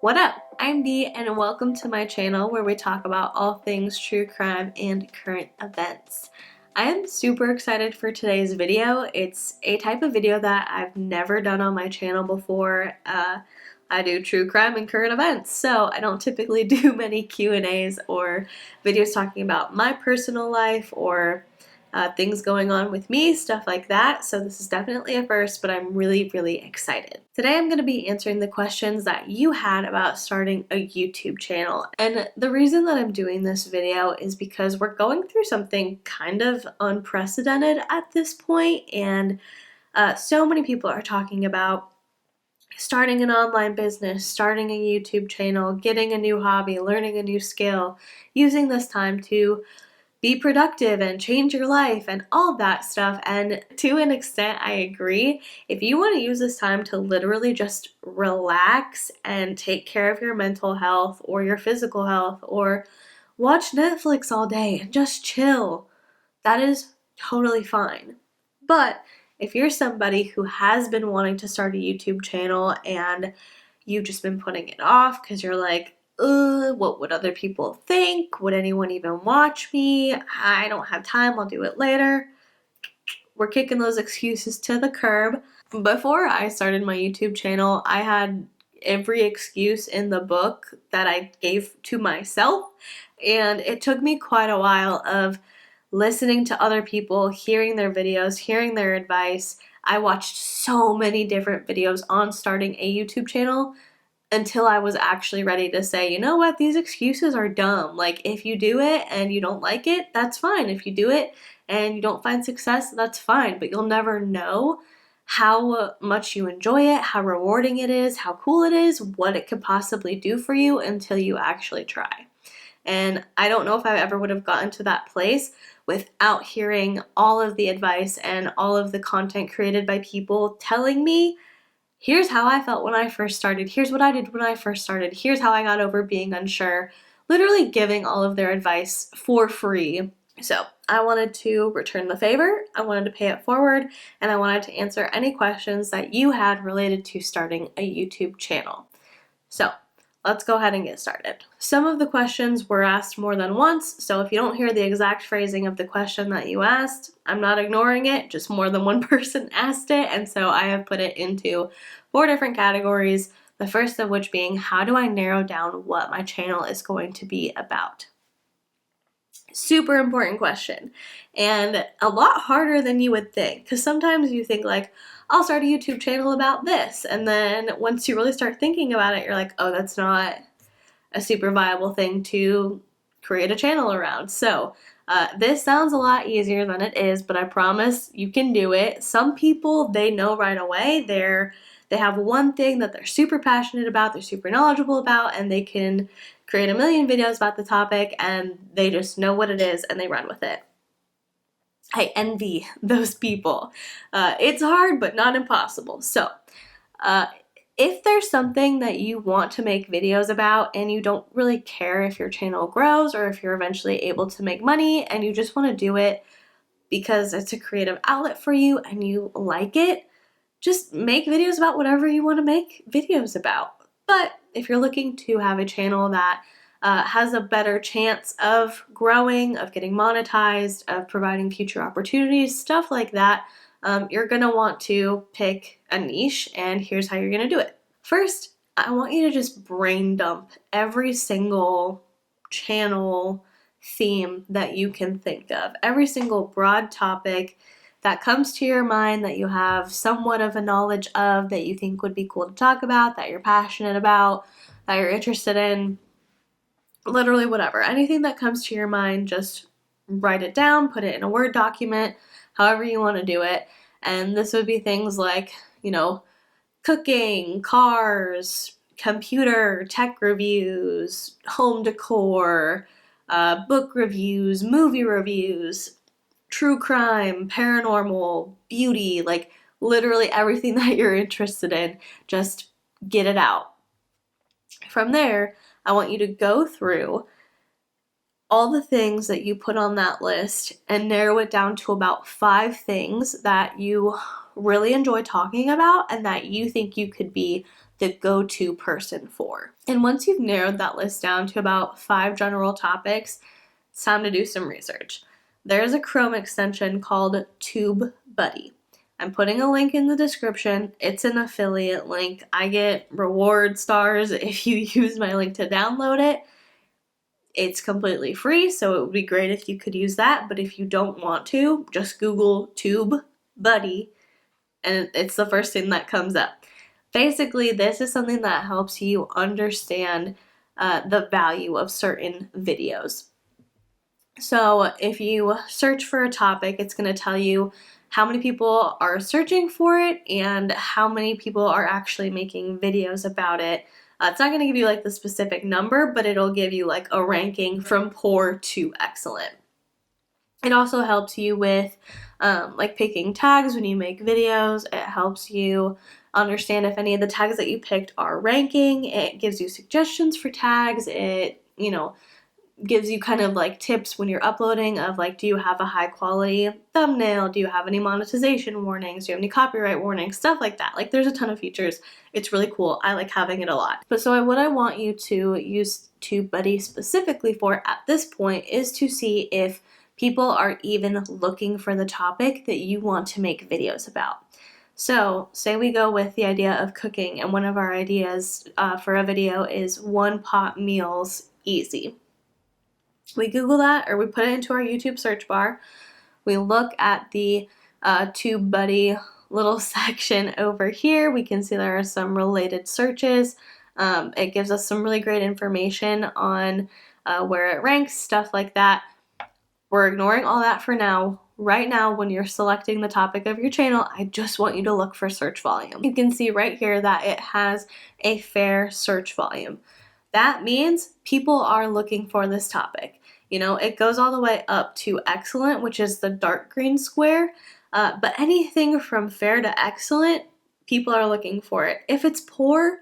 What up? I'm Dee and welcome to my channel where we talk about all things true crime and current events. I am super excited for today's video. It's a type of video that I've never done on my channel before. I do true crime and current events, so I don't typically do many Q&As or videos talking about my personal life or things going on with me, stuff like that. So this is definitely a first, but I'm really excited. Today I'm going to be answering the questions that you had about starting a YouTube channel. And the reason that I'm doing this video is because we're going through something kind of unprecedented at this point, and so many people are talking about starting an online business, starting a YouTube channel, getting a new hobby, learning a new skill, using this time to be productive and change your life and all that stuff. And to an extent, I agree. If you want to use this time to literally just relax and take care of your mental health or your physical health or watch Netflix all day and just chill, that is totally fine. But if you're somebody who has been wanting to start a YouTube channel and you've just been putting it off because you're like, what would other people think? Would anyone even watch me? I don't have time, I'll do it later. We're kicking those excuses to the curb. Before I started my YouTube channel, I had every excuse in the book that I gave to myself, and it took me quite a while of listening to other people, hearing their videos, hearing their advice. I watched so many different videos on starting a YouTube channel until I was actually ready to say, you know what, these excuses are dumb. Like, if you do it and you don't like it, that's fine. If you do it and you don't find success, that's fine. But you'll never know how much you enjoy it, how rewarding it is, how cool it is, what it could possibly do for you until you actually try. And I don't know if I ever would have gotten to that place without hearing all of the advice and all of the content created by people telling me, here's how I felt when I first started, here's what I did when I first started, here's how I got over being unsure, literally giving all of their advice for free. So I wanted to return the favor, I wanted to pay it forward, and I wanted to answer any questions that you had related to starting a YouTube channel. So let's go ahead and get started. Some of the questions were asked more than once, so if you don't hear the exact phrasing of the question that you asked, I'm not ignoring it, just more than one person asked it, and so I have put it into 4 different categories, the first of which being, how do I narrow down what my channel is going to be about? Super important question, and a lot harder than you would think, because sometimes you think like, I'll start a YouTube channel about this, and then once you really start thinking about it, you're like, oh, that's not a super viable thing to create a channel around. So this sounds a lot easier than it is, but I promise you can do it. Some people, they know right away. They have one thing that they're super passionate about, they're super knowledgeable about, and they can create a million videos about the topic, and they just know what it is and they run with it. I envy those people. It's hard, but not impossible. So if there's something that you want to make videos about and you don't really care if your channel grows or if you're eventually able to make money and you just want to do it because it's a creative outlet for you and you like it, just make videos about whatever you want to make videos about. But if you're looking to have a channel that has a better chance of growing, of getting monetized, of providing future opportunities, stuff like that, you're going to want to pick a niche, and here's how you're going to do it. First, I want you to just brain dump every single channel theme that you can think of, every single broad topic that comes to your mind that you have somewhat of a knowledge of, that you think would be cool to talk about, that you're passionate about, that you're interested in, literally whatever. Anything that comes to your mind, just write it down, put it in a Word document, however you want to do it. And this would be things like, cooking, cars, computer, tech reviews, home decor, book reviews, movie reviews, true crime, paranormal, beauty, like literally everything that you're interested in, just get it out. From there, I want you to go through all the things that you put on that list and narrow it down to about 5 things that you really enjoy talking about and that you think you could be the go-to person for. And once you've narrowed that list down to about 5 general topics, it's time to do some research. There's a Chrome extension called TubeBuddy. I'm putting a link in the description. It's an affiliate link. I get reward stars if you use my link to download it. It's completely free, so it would be great if you could use that, but if you don't want to, just Google TubeBuddy, and it's the first thing that comes up. Basically, this is something that helps you understand the value of certain videos. So if you search for a topic, it's going to tell you how many people are searching for it and how many people are actually making videos about it. It's not going to give you like the specific number, but it'll give you like a ranking from poor to excellent. It also helps you with like picking tags when you make videos. It helps you understand if any of the tags that you picked are ranking. It gives you suggestions for tags. It, gives you kind of like tips when you're uploading of like, do you have a high quality thumbnail? Do you have any monetization warnings? Do you have any copyright warnings? Stuff like that. Like there's a ton of features. It's really cool. I like having it a lot. But so what I want you to use TubeBuddy specifically for at this point is to see if people are even looking for the topic that you want to make videos about. So say we go with the idea of cooking, and one of our ideas for a video is one pot meals easy. We Google that, or we put it into our YouTube search bar. We look at the TubeBuddy little section over here. We can see there are some related searches. It gives us some really great information on where it ranks, stuff like that. We're ignoring all that for now. Right now, when you're selecting the topic of your channel, I just want you to look for search volume. You can see right here that it has a fair search volume. That means people are looking for this topic. It goes all the way up to excellent, which is the dark green square. But anything from fair to excellent, people are looking for it. If it's poor,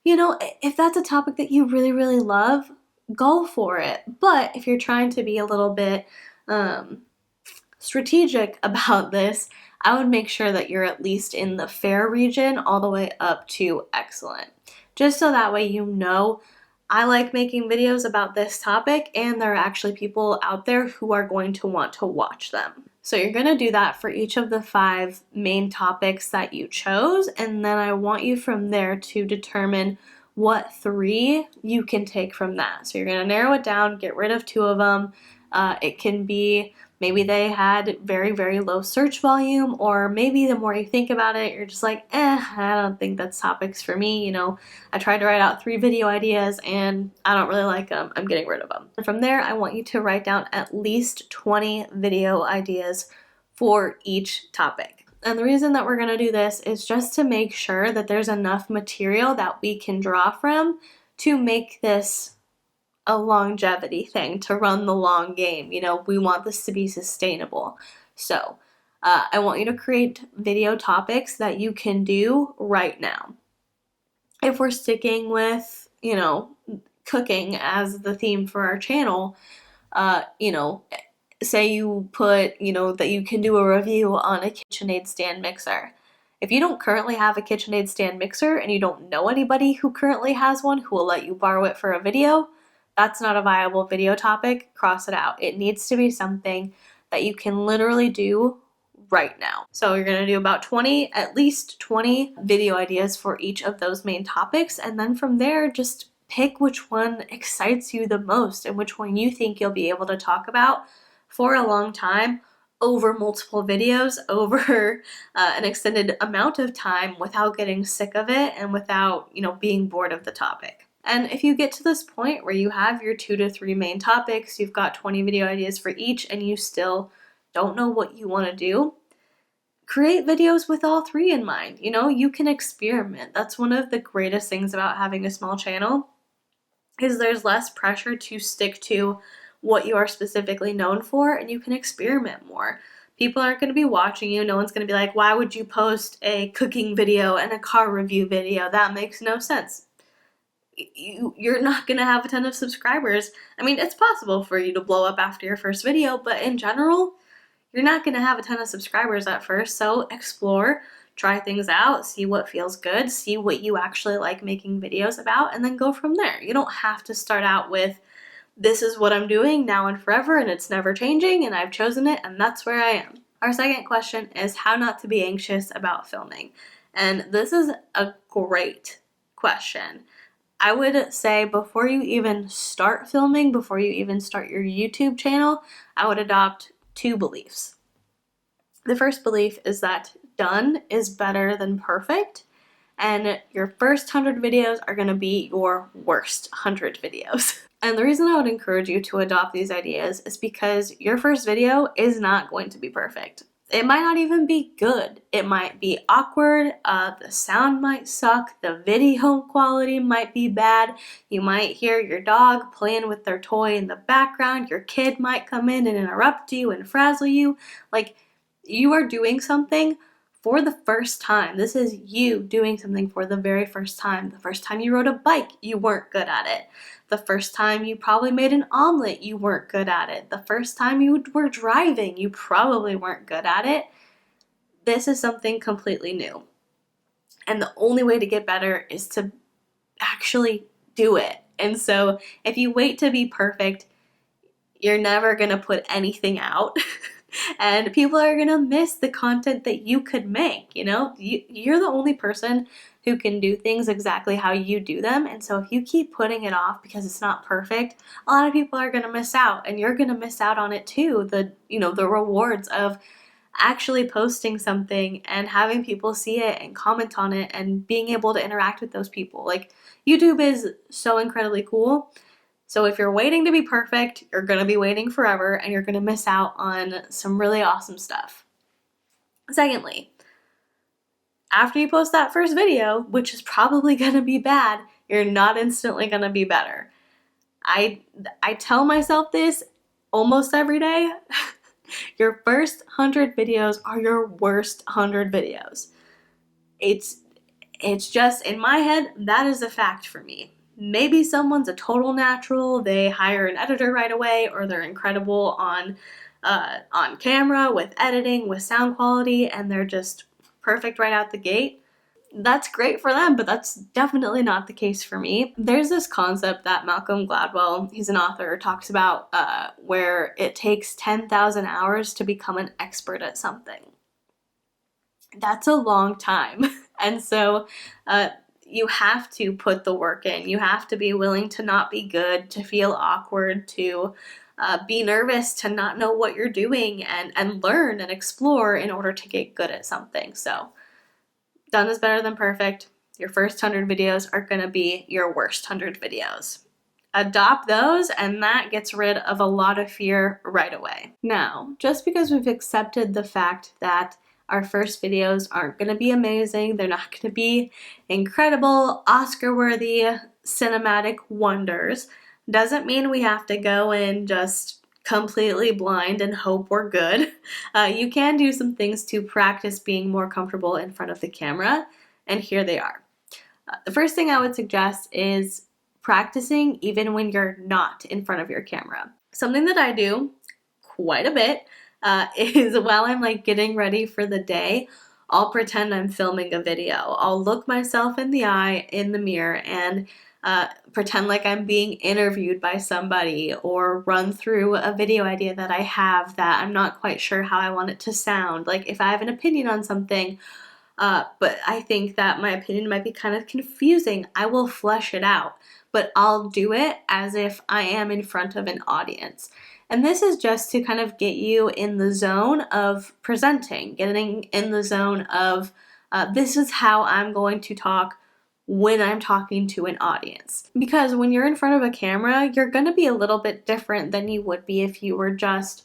if that's a topic that you really, really love, go for it. But if you're trying to be a little bit strategic about this, I would make sure that you're at least in the fair region all the way up to excellent. Just so that way I like making videos about this topic and there are actually people out there who are going to want to watch them. So you're going to do that for each of the 5 main topics that you chose, and then I want you from there to determine what 3 you can take from that. So you're going to narrow it down, get rid of 2 of them. It can be maybe they had very, very low search volume, or maybe the more you think about it, you're just like, I don't think that's topics for me. I tried to write out 3 video ideas and I don't really like them. I'm getting rid of them. And from there, I want you to write down at least 20 video ideas for each topic. And the reason that we're going to do this is just to make sure that there's enough material that we can draw from to make this a longevity thing, to run the long game. We want this to be sustainable. So I want you to create video topics that you can do right now. If we're sticking with, cooking as the theme for our channel, say you put, that you can do a review on a KitchenAid stand mixer. If you don't currently have a KitchenAid stand mixer and you don't know anybody who currently has one who will let you borrow it for a video, that's not a viable video topic. Cross it out. It needs to be something that you can literally do right now. So you're going to do about at least 20 video ideas for each of those main topics. And then from there, just pick which one excites you the most and which one you think you'll be able to talk about for a long time, over multiple videos, over an extended amount of time, without getting sick of it and without, being bored of the topic. And if you get to this point where you have your 2 to 3 main topics, you've got 20 video ideas for each, and you still don't know what you want to do, create videos with all 3 in mind. You can experiment. That's one of the greatest things about having a small channel, is there's less pressure to stick to what you are specifically known for, and you can experiment more. People aren't going to be watching you. No one's going to be like, why would you post a cooking video and a car review video? That makes no sense. You're not going to have a ton of subscribers. I mean, it's possible for you to blow up after your first video, but in general, you're not going to have a ton of subscribers at first. So explore, try things out, see what feels good, see what you actually like making videos about, and then go from there. You don't have to start out with, this is what I'm doing now and forever, and it's never changing, and I've chosen it, and that's where I am. Our second question is how not to be anxious about filming. And this is a great question. I would say before you even start filming, before you even start your YouTube channel, I would adopt 2 beliefs. The first belief is that done is better than perfect, and your first 100 videos are going to be your worst 100 videos. And the reason I would encourage you to adopt these ideas is because your first video is not going to be perfect. It might not even be good. It might be awkward, the sound might suck, the video quality might be bad, you might hear your dog playing with their toy in the background, your kid might come in and interrupt you and frazzle you. Like, you are doing something for the first time. This is you doing something for the very first time. The first time you rode a bike, you weren't good at it. The first time you probably made an omelet, you weren't good at it. The first time you were driving, you probably weren't good at it. This is something completely new. And the only way to get better is to actually do it. And so if you wait to be perfect, you're never gonna put anything out. And people are gonna miss the content that you could make, you know? You're the only person who can do things exactly how you do them, and so if you keep putting it off because it's not perfect, a lot of people are gonna miss out, and you're gonna miss out on it too, the rewards of actually posting something and having people see it and comment on it and being able to interact with those people. Like, YouTube is so incredibly cool. So if you're waiting to be perfect, you're going to be waiting forever and you're going to miss out on some really awesome stuff. Secondly, after you post that first video, which is probably going to be bad, you're not instantly going to be better. I tell myself this almost every day. Your first 100 videos are your worst 100 videos. It's just, in my head, that is a fact for me. Maybe someone's a total natural, they hire an editor right away, or they're incredible on camera with editing, with sound quality, and they're just perfect right out the gate. That's great for them, but that's definitely not the case for me. There's this concept that Malcolm Gladwell, he's an author, talks about where it takes 10,000 hours to become an expert at something. That's a long time. And so you have to put the work in. You have to be willing to not be good, to feel awkward, to be nervous, to not know what you're doing, and learn and explore in order to get good at something. So done is better than perfect. Your first 100 videos are going to be your worst 100 videos. Adopt those, and that gets rid of a lot of fear right away. Now, just because we've accepted the fact that our first videos aren't going to be amazing, they're not going to be incredible, Oscar-worthy cinematic wonders, doesn't mean we have to go in just completely blind and hope we're good. You can do some things to practice being more comfortable in front of the camera, and here they are. The first thing I would suggest is practicing even when you're not in front of your camera. Something that I do quite a bit is while I'm like getting ready for the day, I'll pretend I'm filming a video. I'll look myself in the eye in the mirror and pretend like I'm being interviewed by somebody, or run through a video idea that I have that I'm not quite sure how I want it to sound. Like, if I have an opinion on something, but I think that my opinion might be kind of confusing, I will flesh it out, but I'll do it as if I am in front of an audience. And this is just to kind of get you in the zone of presenting, getting in the zone of this is how I'm going to talk when I'm talking to an audience. Because when you're in front of a camera, you're going to be a little bit different than you would be if you were just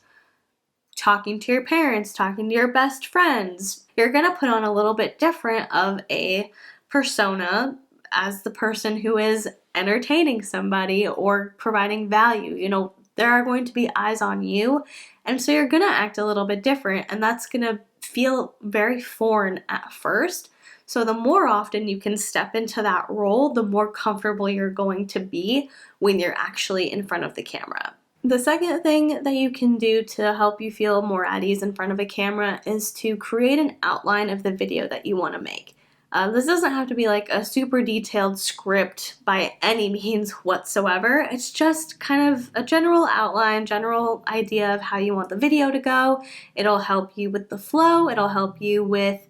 talking to your parents, talking to your best friends. You're going to put on a little bit different of a persona as the person who is entertaining somebody or providing value. You know, there are going to be eyes on you, and so you're going to act a little bit different, and that's going to feel very foreign at first. So the more often you can step into that role, the more comfortable you're going to be when you're actually in front of the camera. The second thing that you can do to help you feel more at ease in front of a camera is to create an outline of the video that you want to make. This doesn't have to be like a super detailed script by any means whatsoever. It's just kind of a general outline, general idea of how you want the video to go. It'll help you with the flow. It'll help you with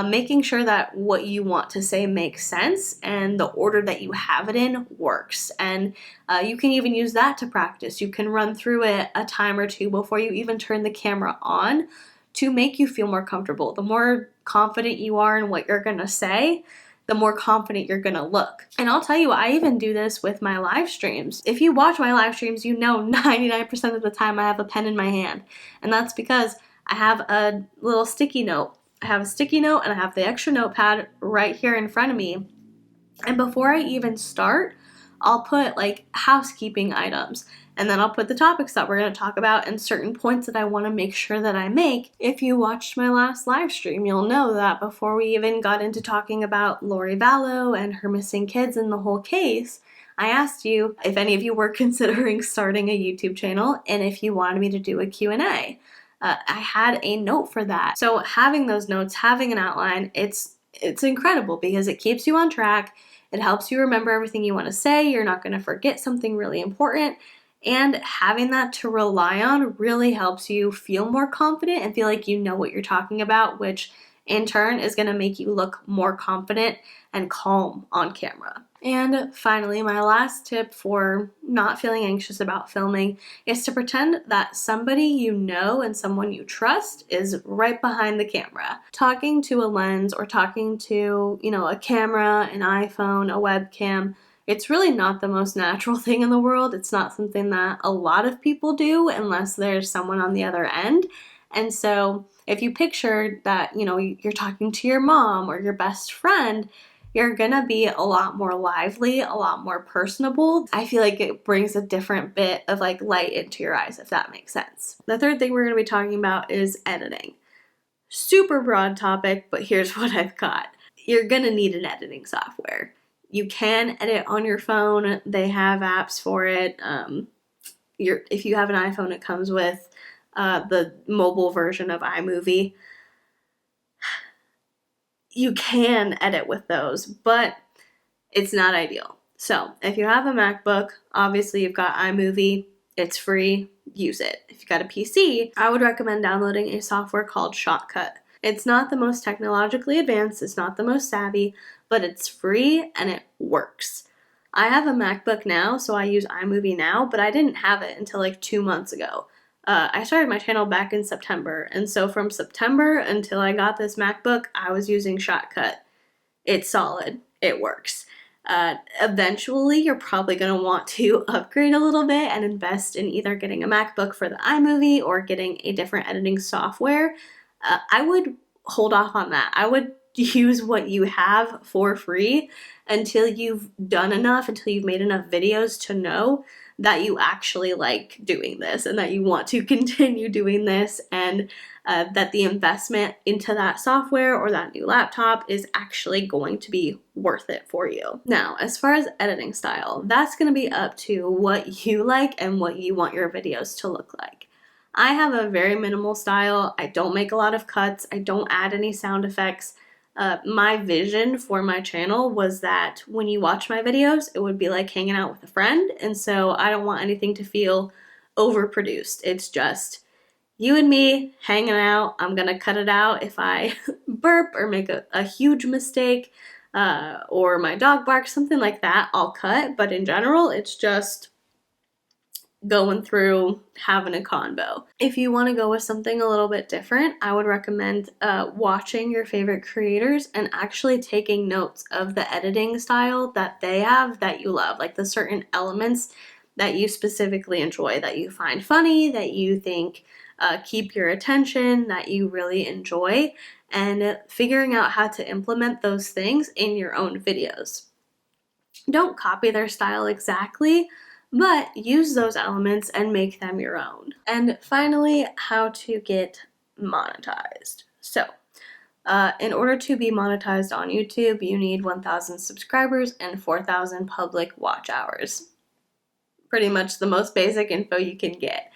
making sure that what you want to say makes sense and the order that you have it in works. And you can even use that to practice. You can run through it a time or two before you even turn the camera on to make you feel more comfortable. The more confident you are in what you're gonna say, the more confident you're gonna look. And I'll tell you, I even do this with my live streams. If you watch my live streams, you know 99% of the time I have a pen in my hand. And that's because I have a little sticky note. I have a sticky note and I have the extra notepad right here in front of me. And before I even start, I'll put like housekeeping items, and then I'll put the topics that we're going to talk about and certain points that I want to make sure that I make. If you watched my last live stream, you'll know that before we even got into talking about Lori Vallow and her missing kids and the whole case, I asked you if any of you were considering starting a YouTube channel and if you wanted me to do a Q&A. I had a note for that. So having those notes, having an outline, it's incredible because it keeps you on track. It helps you remember everything you want to say. You're not going to forget something really important. And having that to rely on really helps you feel more confident and feel like you know what you're talking about, which in turn is going to make you look more confident and calm on camera. And finally, my last tip for not feeling anxious about filming is to pretend that somebody you know and someone you trust is right behind the camera. Talking to a lens or talking to, a camera, an iPhone, a webcam, it's really not the most natural thing in the world. It's not something that a lot of people do unless there's someone on the other end. And so if you picture that, you're talking to your mom or your best friend, you're gonna be a lot more lively, a lot more personable. I feel like it brings a different bit of like light into your eyes, if that makes sense. The third thing we're gonna be talking about is editing. Super broad topic, but here's what I've got. You're gonna need an editing software. You can edit on your phone. They have apps for it. If you have an iPhone, it comes with the mobile version of iMovie. You can edit with those, but it's not ideal. So if you have a MacBook, obviously you've got iMovie. It's free. Use it. If you've got a PC, I would recommend downloading a software called Shotcut. It's not the most technologically advanced. It's not the most savvy, but it's free and it works. I have a MacBook now, so I use iMovie now, but I didn't have it until like 2 months ago. I started my channel back in September, and so from September until I got this MacBook, I was using Shotcut. It's solid. It works. Eventually, you're probably going to want to upgrade a little bit and invest in either getting a MacBook for the iMovie or getting a different editing software. I would hold off on that. I would use what you have for free until you've done enough, until you've made enough videos to know that you actually like doing this and that you want to continue doing this, and that the investment into that software or that new laptop is actually going to be worth it for you. Now, as far as editing style, that's going to be up to what you like and what you want your videos to look like. I have a very minimal style. I don't make a lot of cuts. I don't add any sound effects. My vision for my channel was that when you watch my videos, it would be like hanging out with a friend. And so I don't want anything to feel overproduced. It's just you and me hanging out. I'm going to cut it out if I burp or make a huge mistake, or my dog barks, something like that, I'll cut. But in general, it's just going through having a convo. If you want to go with something a little bit different, I would recommend watching your favorite creators and actually taking notes of the editing style that they have that you love, like the certain elements that you specifically enjoy, that you find funny, that you think keep your attention, that you really enjoy, and figuring out how to implement those things in your own videos. Don't copy their style exactly, but use those elements and make them your own. And finally, how to get monetized. So, in order to be monetized on YouTube, you need 1,000 subscribers and 4,000 public watch hours. pretty much the most basic info you can get.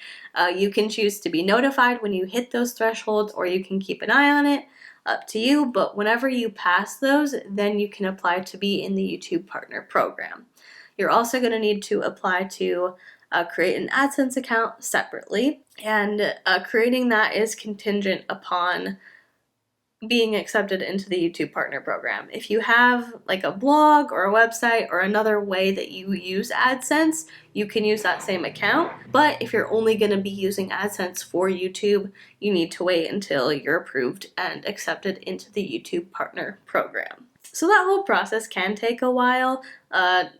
You can choose to be notified when you hit those thresholds, or you can keep an eye on it, up to you. But whenever you pass those, then you can apply to be in the YouTube Partner Program. You're also going to need to apply to create an AdSense account separately, and creating that is contingent upon being accepted into the YouTube Partner Program. If you have like a blog or a website or another way that you use AdSense, you can use that same account. But if you're only going to be using AdSense for YouTube, you need to wait until you're approved and accepted into the YouTube Partner Program. So that whole process can take a while.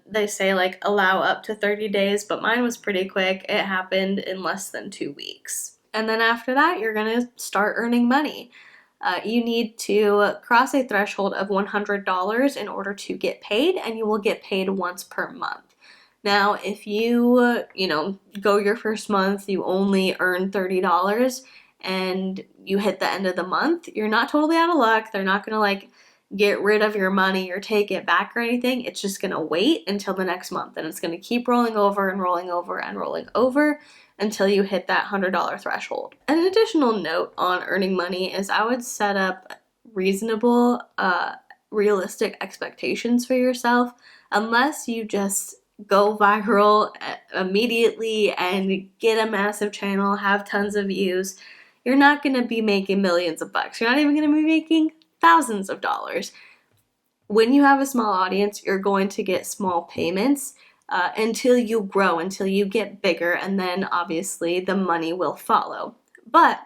They say like allow up to 30 days, but mine was pretty quick. It happened in less than 2 weeks. And then after that, you're going to start earning money. You need to cross a threshold of $100 in order to get paid, and you will get paid once per month. Now, if you, go your first month, you only earn $30 and you hit the end of the month, you're not totally out of luck. They're not going to like get rid of your money or take it back or anything. It's just going to wait until the next month, and it's going to keep rolling over and rolling over and rolling over until you hit that $100 threshold. An additional note on earning money is I would set up reasonable, realistic expectations for yourself. Unless you just go viral immediately and get a massive channel, have tons of views, you're not going to be making millions of bucks. You're not even going to be making thousands of dollars. When you have a small audience, you're going to get small payments until you grow, until you get bigger, and then obviously the money will follow. But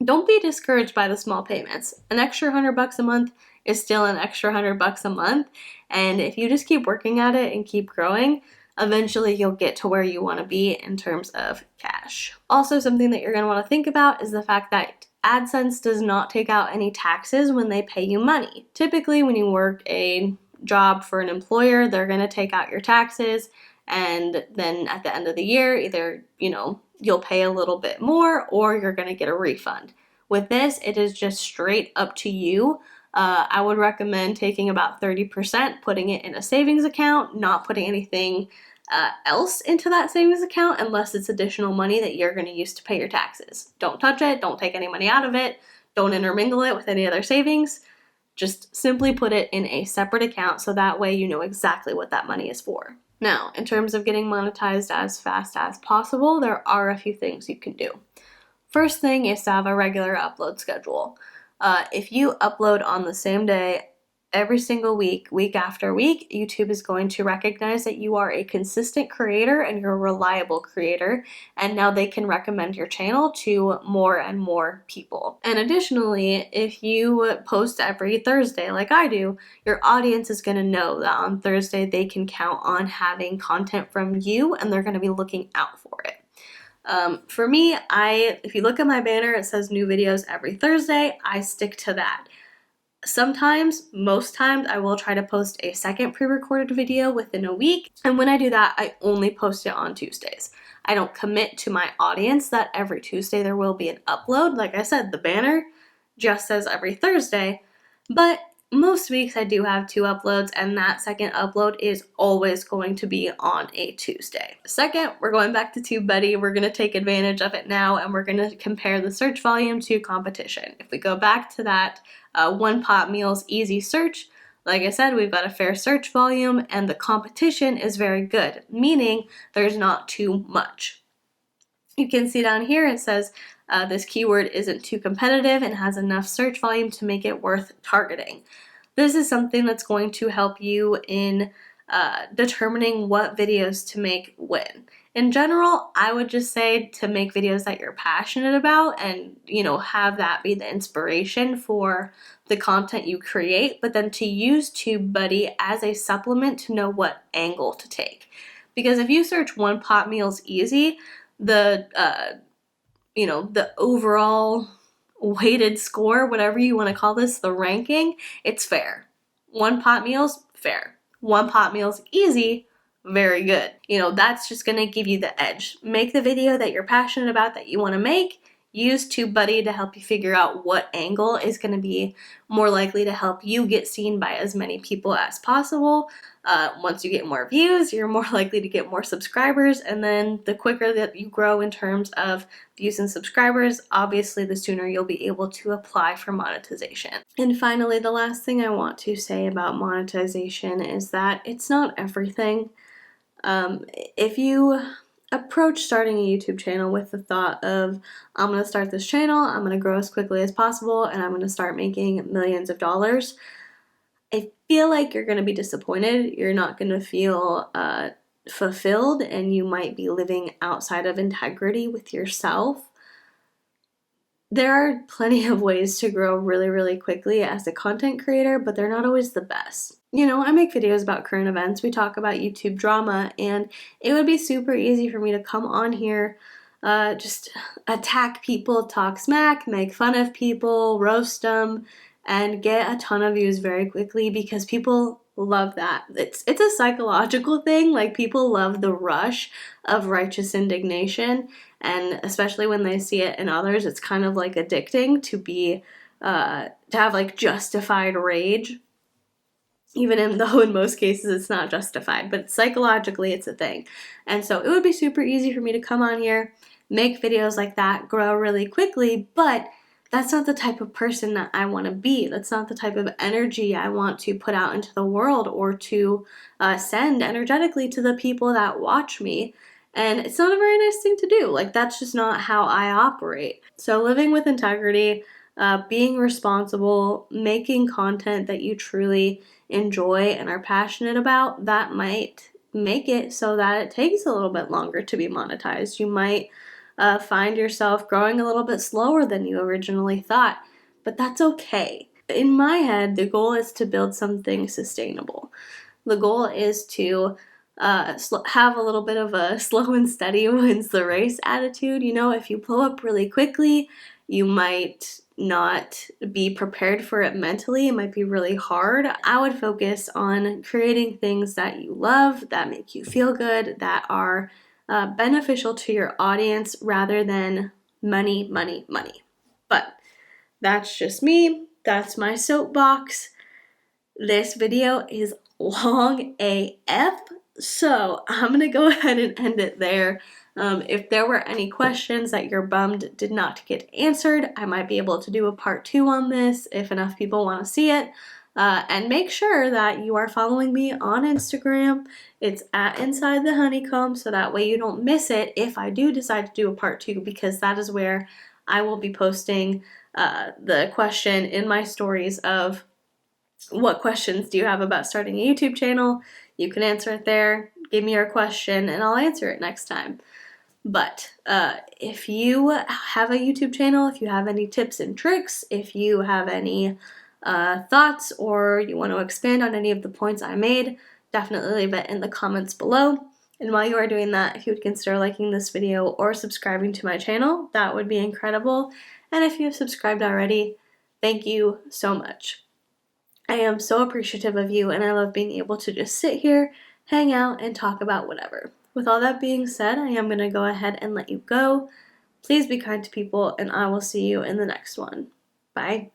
don't be discouraged by the small payments. An extra $100 a month is still an extra $100 a month, and if you just keep working at it and keep growing, eventually you'll get to where you want to be in terms of cash. Also, something that you're going to want to think about is the fact that AdSense does not take out any taxes when they pay you money. Typically, when you work a job for an employer, they're going to take out your taxes, and then at the end of the year, either, you'll pay a little bit more or you're going to get a refund. With this, it is just straight up to you. I would recommend taking about 30%, putting it in a savings account, not putting anything else into that savings account unless it's additional money that you're going to use to pay your taxes. Don't touch it. Don't take any money out of it. Don't intermingle it with any other savings. Just simply put it in a separate account so that way you know exactly what that money is for. Now, in terms of getting monetized as fast as possible, there are a few things you can do. First thing is to have a regular upload schedule. If you upload on the same day every single week, week after week, YouTube is going to recognize that you are a consistent creator and you're a reliable creator, and now they can recommend your channel to more and more people. And additionally, if you post every Thursday like I do, your audience is going to know that on Thursday they can count on having content from you, and they're going to be looking out for it. For me, if you look at my banner, it says new videos every Thursday. I stick to that. Sometimes, most times, I will try to post a second pre-recorded video within a week, and when I do that, I only post it on Tuesdays. I don't commit to my audience that every Tuesday there will be an upload. Like I said, the banner just says every Thursday, but most weeks I do have 2 uploads, and that second upload is always going to be on a Tuesday. Second, we're going back to TubeBuddy. We're going to take advantage of it now, and we're going to compare the search volume to competition. If we go back to that One Pot Meals easy search, like I said, we've got a fair search volume, and the competition is very good, meaning there's not too much. You can see down here it says this keyword isn't too competitive and has enough search volume to make it worth targeting. This is something that's going to help you in determining what videos to make when. In general, I would just say to make videos that you're passionate about and, have that be the inspiration for the content you create, but then to use TubeBuddy as a supplement to know what angle to take. Because if you search One Pot Meals easy, the overall weighted score, whatever you want to call this, the ranking, it's fair. One Pot Meals, fair. One Pot Meals easy, very good. That's just going to give you the edge. Make the video that you're passionate about, that you want to make. use TubeBuddy to help you figure out what angle is going to be more likely to help you get seen by as many people as possible. Once you get more views, you're more likely to get more subscribers, and then the quicker that you grow in terms of views and subscribers, obviously the sooner you'll be able to apply for monetization. And finally, the last thing I want to say about monetization is that it's not everything. If you approach starting a YouTube channel with the thought of, I'm going to start this channel, I'm going to grow as quickly as possible, and I'm going to start making millions of dollars, I feel like you're going to be disappointed. You're not going to feel fulfilled, and you might be living outside of integrity with yourself. There are plenty of ways to grow really, really quickly as a content creator, but they're not always the best. You know, I make videos about current events, we talk about YouTube drama, and it would be super easy for me to come on here, just attack people, talk smack, make fun of people, roast them, and get a ton of views very quickly because people love that. It's a psychological thing. Like, people love the rush of righteous indignation, and especially when they see it in others, it's kind of like addicting to have like justified rage, even though in most cases it's not justified, but psychologically it's a thing. And so it would be super easy for me to come on here, make videos like that, grow really quickly, but that's not the type of person that I want to be. That's not the type of energy I want to put out into the world or to send energetically to the people that watch me. And it's not a very nice thing to do. Like, that's just not how I operate. So living with integrity, being responsible, making content that you truly enjoy and are passionate about, that might make it so that it takes a little bit longer to be monetized. You might find yourself growing a little bit slower than you originally thought, but that's okay. In my head, the goal is to build something sustainable. The goal is to have a little bit of a slow and steady wins the race attitude. You know, if you blow up really quickly, you might not be prepared for it mentally. It might be really hard. I would focus on creating things that you love, that make you feel good, that are beneficial to your audience rather than money, money, money. But that's just me. That's my soapbox. This video is long AF, so I'm gonna go ahead and end it there. If there were any questions that you're bummed did not get answered, I might be able to do a part 2 on this if enough people want to see it. And make sure that you are following me on Instagram. It's at Inside the Honeycomb, so that way you don't miss it if I do decide to do a part 2, because that is where I will be posting the question in my stories of, what questions do you have about starting a YouTube channel? You can answer it there. Give me your question and I'll answer it next time. But if you have a YouTube channel, if you have any tips and tricks, if you have any thoughts, or you want to expand on any of the points I made, definitely leave it in the comments below. And while you are doing that, if you would consider liking this video or subscribing to my channel, that would be incredible. And if you have subscribed already, thank you so much. I am so appreciative of you, and I love being able to just sit here, hang out, and talk about whatever. With all that being said, I am going to go ahead and let you go. Please be kind to people, and I will see you in the next one. Bye.